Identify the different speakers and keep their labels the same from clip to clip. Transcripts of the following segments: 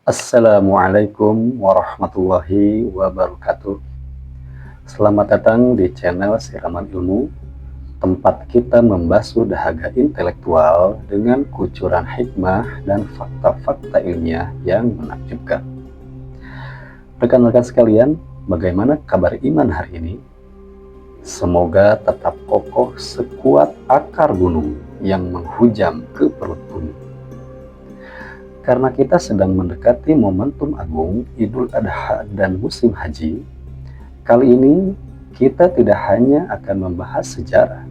Speaker 1: Assalamualaikum warahmatullahi wabarakatuh. Selamat datang di channel Siraman Ilmu, tempat kita membasuh dahaga intelektual dengan kucuran hikmah dan fakta-fakta ilmiah yang menakjubkan. Rekan-rekan sekalian, bagaimana kabar iman hari ini? Semoga tetap kokoh sekuat akar gunung yang menghujam ke perut bumi. Karena kita sedang mendekati momentum agung Idul Adha dan musim haji, kali ini kita tidak hanya akan membahas sejarah,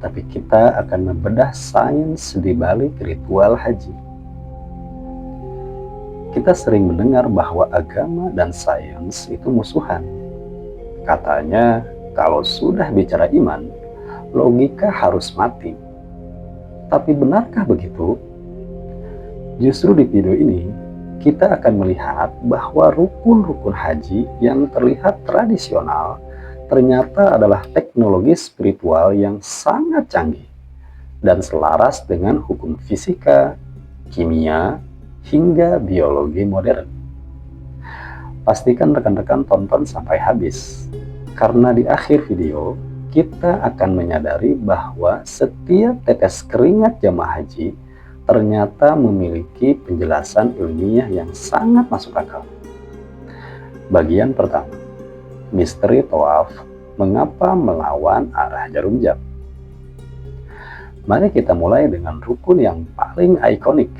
Speaker 1: tapi kita akan membedah sains di balik ritual haji. Kita sering mendengar bahwa agama dan sains itu musuhan. Katanya, kalau sudah bicara iman, logika harus mati. Tapi benarkah begitu? Justru di video ini, kita akan melihat bahwa rukun-rukun haji yang terlihat tradisional ternyata adalah teknologi spiritual yang sangat canggih dan selaras dengan hukum fisika, kimia, hingga biologi modern. Pastikan rekan-rekan tonton sampai habis, karena di akhir video kita akan menyadari bahwa setiap tetes keringat jamaah haji ternyata memiliki penjelasan ilmiah yang sangat masuk akal. Bagian pertama, misteri tawaf, mengapa melawan arah jarum jam. Mari kita mulai dengan rukun yang paling ikonik,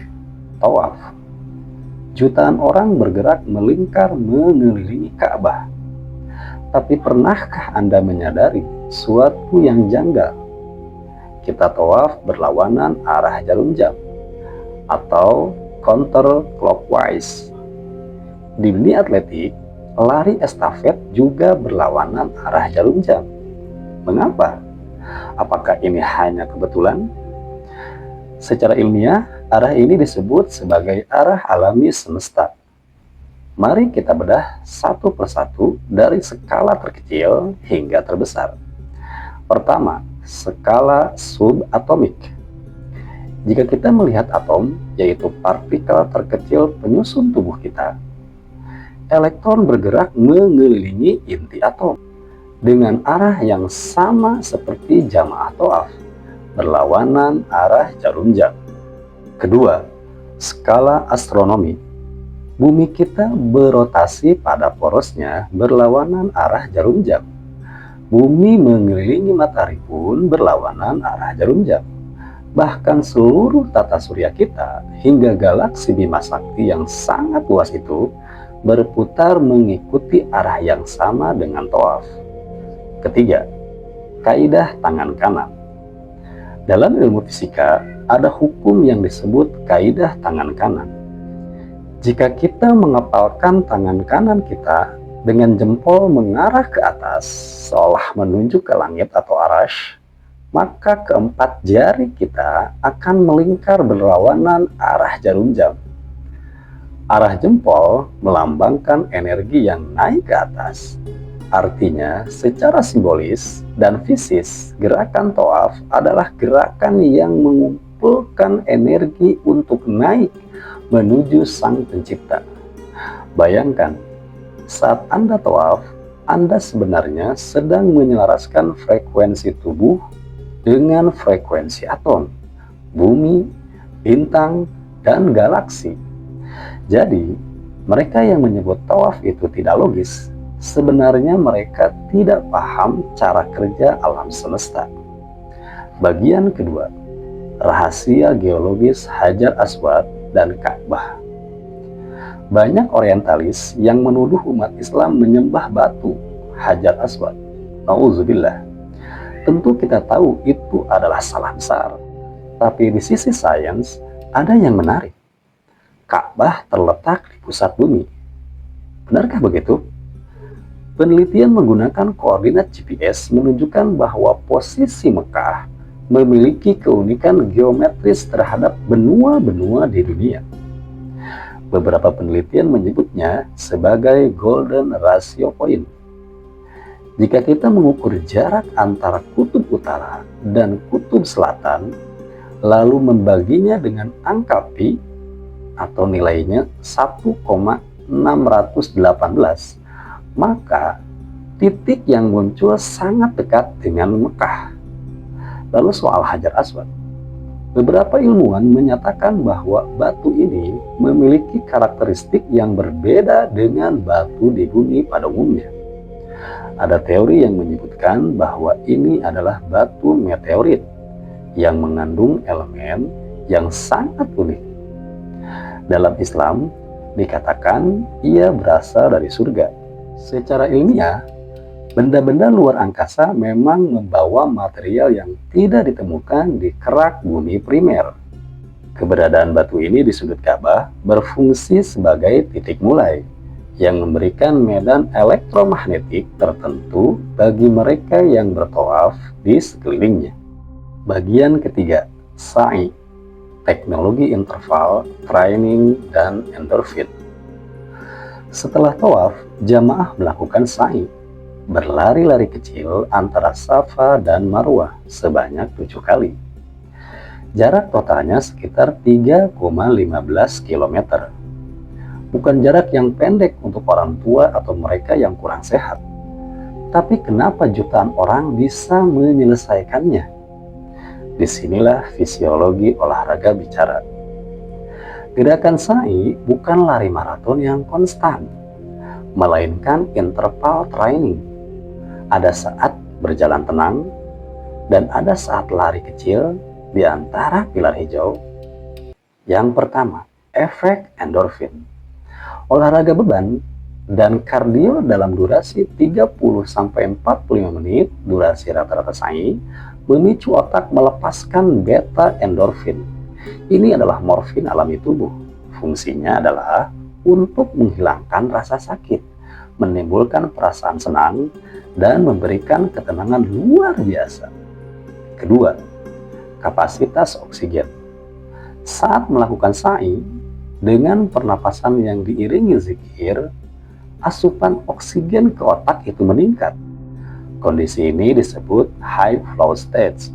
Speaker 1: tawaf. Jutaan orang bergerak melingkar mengelilingi Ka'bah. Tapi pernahkah Anda menyadari suatu yang janggal? Kita tawaf berlawanan arah jarum jam, atau counterclockwise. Di dunia atletik, lari estafet juga berlawanan arah jarum jam. Mengapa? Apakah ini hanya kebetulan? Secara ilmiah, arah ini disebut sebagai arah alami semesta. Mari kita bedah satu persatu dari skala terkecil hingga terbesar. Pertama, skala subatomik. Jika kita melihat atom, yaitu partikel terkecil penyusun tubuh kita, elektron bergerak mengelilingi inti atom dengan arah yang sama seperti jamaah tawaf, berlawanan arah jarum jam. Kedua, skala astronomi. Bumi kita berotasi pada porosnya berlawanan arah jarum jam. Bumi mengelilingi matahari pun berlawanan arah jarum jam. Bahkan seluruh tata surya kita hingga galaksi Bima Sakti yang sangat luas itu berputar mengikuti arah yang sama dengan tawaf. Ketiga, kaidah tangan kanan. Dalam ilmu fisika ada hukum yang disebut kaidah tangan kanan. Jika kita mengepalkan tangan kanan kita dengan jempol mengarah ke atas seolah menunjuk ke langit atau arasy, maka keempat jari kita akan melingkar berlawanan arah jarum jam. Arah jempol melambangkan energi yang naik ke atas. Artinya, secara simbolis dan fisis, gerakan tawaf adalah gerakan yang mengumpulkan energi untuk naik menuju Sang Pencipta. Bayangkan, saat Anda tawaf, Anda sebenarnya sedang menyelaraskan frekuensi tubuh dengan frekuensi atom, bumi, bintang, dan galaksi. Jadi, mereka yang menyebut tawaf itu tidak logis, sebenarnya mereka tidak paham cara kerja alam semesta. Bagian kedua, rahasia geologis Hajar Aswad dan Ka'bah. Banyak orientalis yang menuduh umat Islam menyembah batu Hajar Aswad. Nauzubillah. Tentu kita tahu itu adalah salah besar. Tapi di sisi sains, ada yang menarik. Ka'bah terletak di pusat bumi. Benarkah begitu? Penelitian menggunakan koordinat GPS menunjukkan bahwa posisi Mekah memiliki keunikan geometris terhadap benua-benua di dunia. Beberapa penelitian menyebutnya sebagai golden ratio point. Jika kita mengukur jarak antara kutub utara dan kutub selatan, lalu membaginya dengan angka pi, atau nilainya 1,618, maka titik yang muncul sangat dekat dengan Mekah. Lalu soal Hajar Aswad, beberapa ilmuwan menyatakan bahwa batu ini memiliki karakteristik yang berbeda dengan batu di bumi pada umumnya. Ada teori yang menyebutkan bahwa ini adalah batu meteorit yang mengandung elemen yang sangat unik. Dalam Islam, dikatakan ia berasal dari surga. Secara ilmiah, benda-benda luar angkasa memang membawa material yang tidak ditemukan di kerak bumi primer. Keberadaan batu ini di sudut Ka'bah berfungsi sebagai titik mulai yang memberikan medan elektromagnetik tertentu bagi mereka yang bertawaf di sekelilingnya. Bagian ketiga, sa'i, teknologi interval, training, dan endorfin. Setelah tawaf, jamaah melakukan sa'i, berlari-lari kecil antara Safa dan Marwah sebanyak 7 kali. Jarak totalnya sekitar 3,15 km. Bukan jarak yang pendek untuk orang tua atau mereka yang kurang sehat. Tapi kenapa jutaan orang bisa menyelesaikannya? Disinilah fisiologi olahraga bicara. Gerakan sa'i bukan lari maraton yang konstan, melainkan interval training. Ada saat berjalan tenang, dan ada saat lari kecil di antara pilar hijau. Yang pertama, efek endorfin. Olahraga beban dan kardio dalam durasi 30-45 menit, durasi rata-rata sa'i, memicu otak melepaskan beta endorfin. Ini adalah morfin alami tubuh. Fungsinya adalah untuk menghilangkan rasa sakit, menimbulkan perasaan senang, dan memberikan ketenangan luar biasa. Kedua, kapasitas oksigen. Saat melakukan sa'i, dengan pernapasan yang diiringi zikir, asupan oksigen ke otak itu meningkat. Kondisi ini disebut high flow state,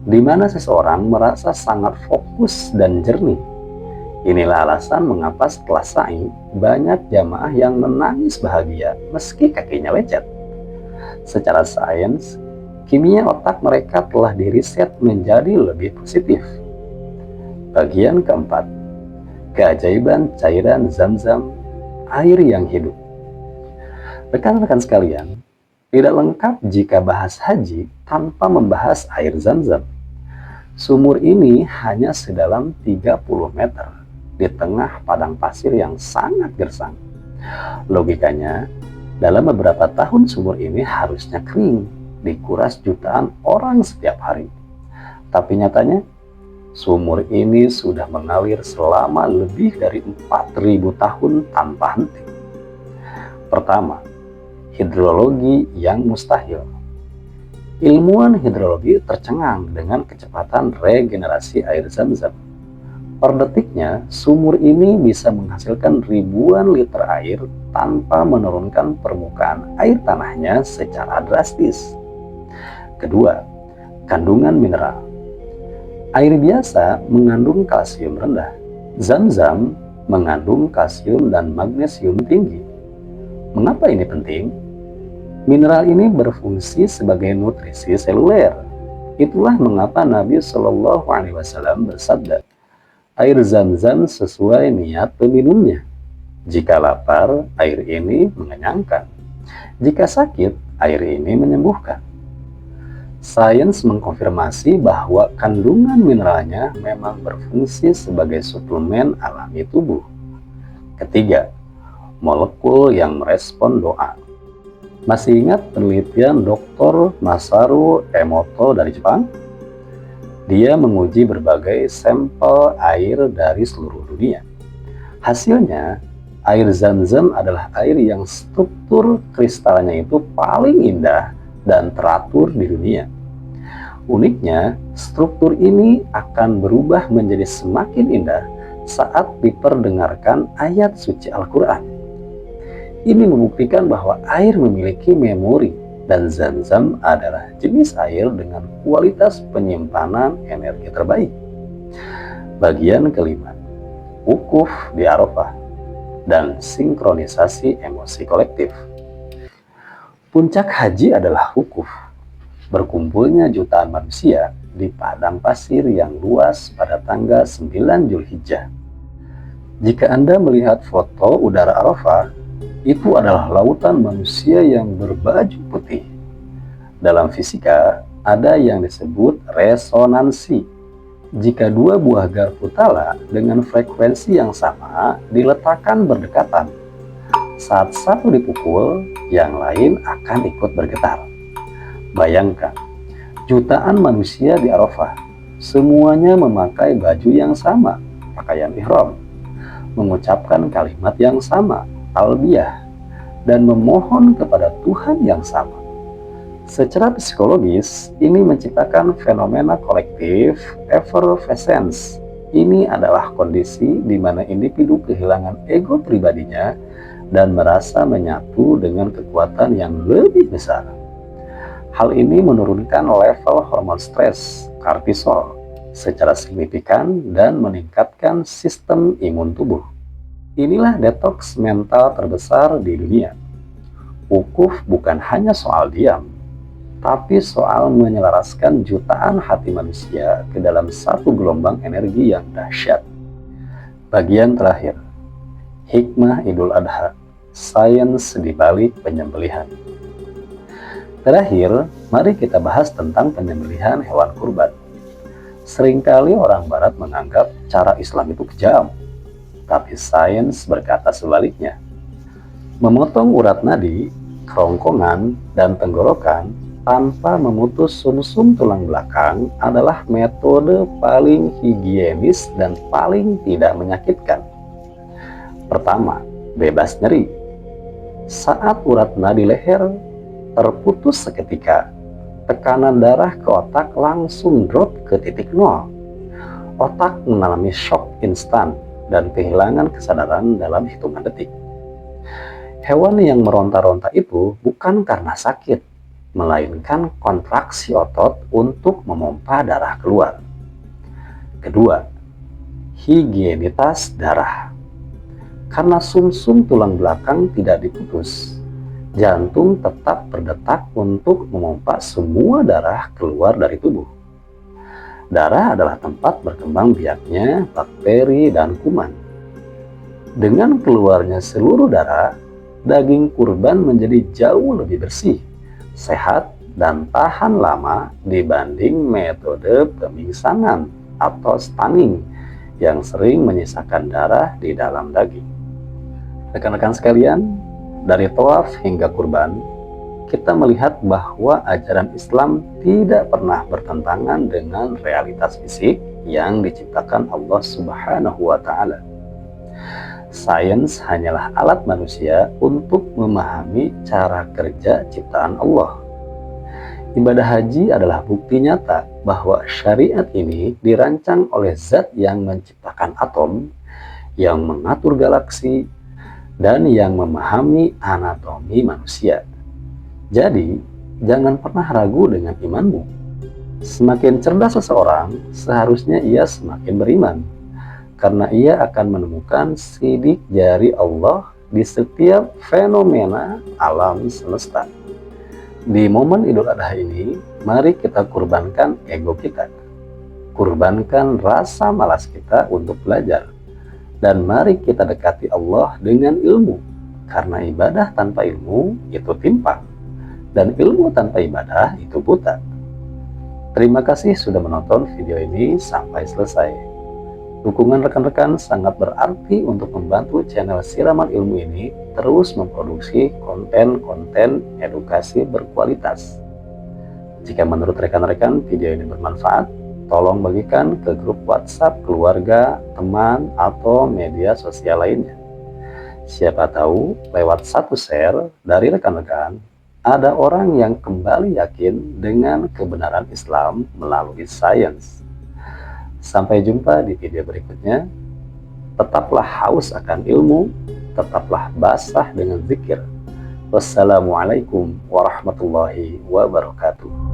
Speaker 1: di mana seseorang merasa sangat fokus dan jernih. Inilah alasan mengapa setelah sa'i, banyak jamaah yang menangis bahagia meski kakinya lecet. Secara sains, kimia otak mereka telah diriset menjadi lebih positif. Bagian keempat, keajaiban cairan Zam-Zam, air yang hidup. Rekan-rekan sekalian, tidak lengkap jika bahas haji tanpa membahas air Zam-Zam. Sumur ini hanya sedalam 30 meter di tengah padang pasir yang sangat gersang. Logikanya, dalam beberapa tahun sumur ini harusnya kering, dikuras jutaan orang setiap hari. Tapi nyatanya, sumur ini sudah mengalir selama lebih dari 4.000 tahun tanpa henti. Pertama, hidrologi yang mustahil. Ilmuwan hidrologi tercengang dengan kecepatan regenerasi air Zam-Zam. Per detiknya, sumur ini bisa menghasilkan ribuan liter air tanpa menurunkan permukaan air tanahnya secara drastis. Kedua, kandungan mineral. Air biasa mengandung kalsium rendah. Zam-Zam mengandung kalsium dan magnesium tinggi. Mengapa ini penting? Mineral ini berfungsi sebagai nutrisi seluler. Itulah mengapa Nabi Shallallahu Alaihi Wasallam bersabda, air Zam-Zam sesuai niat peminumnya. Jika lapar, air ini mengenyangkan. Jika sakit, air ini menyembuhkan. Sains mengkonfirmasi bahwa kandungan mineralnya memang berfungsi sebagai suplemen alami tubuh. Ketiga, molekul yang merespon doa. Masih ingat penelitian Dr. Masaru Emoto dari Jepang? Dia menguji berbagai sampel air dari seluruh dunia. Hasilnya, air Zam-Zam adalah air yang struktur kristalnya itu paling indah dan teratur di dunia. Uniknya, struktur ini akan berubah menjadi semakin indah saat diperdengarkan ayat suci Al-Quran. Ini membuktikan bahwa air memiliki memori, dan Zam-Zam adalah jenis air dengan kualitas penyimpanan energi terbaik. Bagian kelima, wukuf di Arafah, dan sinkronisasi emosi kolektif. Puncak haji adalah wukuf, berkumpulnya jutaan manusia di padang pasir yang luas pada tanggal 9 Zulhijjah. Jika Anda melihat foto udara Arafah, itu adalah lautan manusia yang berbaju putih. Dalam fisika, ada yang disebut resonansi. Jika dua buah garpu tala dengan frekuensi yang sama diletakkan berdekatan, saat satu dipukul, yang lain akan ikut bergetar. Bayangkan, jutaan manusia di Arafah, semuanya memakai baju yang sama, pakaian ihram, mengucapkan kalimat yang sama, talbiyah, dan memohon kepada Tuhan yang sama. Secara psikologis, ini menciptakan fenomena kolektif effervescence. Ini adalah kondisi di mana individu kehilangan ego pribadinya dan merasa menyatu dengan kekuatan yang lebih besar. Hal ini menurunkan level hormon stres, kortisol, secara signifikan dan meningkatkan sistem imun tubuh. Inilah detoks mental terbesar di dunia. Wukuf bukan hanya soal diam, tapi soal menyelaraskan jutaan hati manusia ke dalam satu gelombang energi yang dahsyat. Bagian terakhir, hikmah Idul Adha, sains di balik penyembelihan. Terakhir, mari kita bahas tentang penyembelihan hewan kurban. Seringkali orang Barat menganggap cara Islam itu kejam, tapi sains berkata sebaliknya. Memotong urat nadi, kerongkongan, dan tenggorokan tanpa memutus sumsum tulang belakang adalah metode paling higienis dan paling tidak menyakitkan. Pertama, bebas nyeri. Saat urat nadi leher terputus seketika, tekanan darah ke otak langsung drop ke titik nol. Otak mengalami shock instan dan kehilangan kesadaran dalam hitungan detik. Hewan yang meronta-ronta itu bukan karena sakit, melainkan kontraksi otot untuk memompa darah keluar. Kedua, higienitas darah. Karena sumsum tulang belakang tidak diputus, jantung tetap berdetak untuk memompa semua darah keluar dari tubuh. Darah adalah tempat berkembang biaknya bakteri dan kuman. Dengan keluarnya seluruh darah, daging kurban menjadi jauh lebih bersih, sehat, dan tahan lama dibanding metode pemingsangan atau stunning yang sering menyisakan darah di dalam daging. Rekan-rekan sekalian, dari tawaf hingga kurban, kita melihat bahwa ajaran Islam tidak pernah bertentangan dengan realitas fisik yang diciptakan Allah Subhanahu wa Ta'ala. Sains hanyalah alat manusia untuk memahami cara kerja ciptaan Allah. Ibadah haji adalah bukti nyata bahwa syariat ini dirancang oleh zat yang menciptakan atom, yang mengatur galaksi, dan yang memahami anatomi manusia. Jadi, jangan pernah ragu dengan imanmu. Semakin cerdas seseorang, seharusnya ia semakin beriman, karena ia akan menemukan sidik jari Allah di setiap fenomena alam semesta. Di momen Idul Adha ini, mari kita kurbankan ego kita. Kurbankan rasa malas kita untuk belajar. Dan mari kita dekati Allah dengan ilmu, karena ibadah tanpa ilmu itu timpang. Dan ilmu tanpa ibadah itu buta. Terima kasih sudah menonton video ini sampai selesai. Dukungan rekan-rekan sangat berarti untuk membantu channel Siraman Ilmu ini terus memproduksi konten-konten edukasi berkualitas. Jika menurut rekan-rekan video ini bermanfaat, tolong bagikan ke grup WhatsApp keluarga, teman, atau media sosial lainnya. Siapa tahu lewat satu share dari rekan-rekan, ada orang yang kembali yakin dengan kebenaran Islam melalui sains. Sampai jumpa di video berikutnya. Tetaplah haus akan ilmu, tetaplah basah dengan zikir. Wassalamualaikum warahmatullahi wabarakatuh.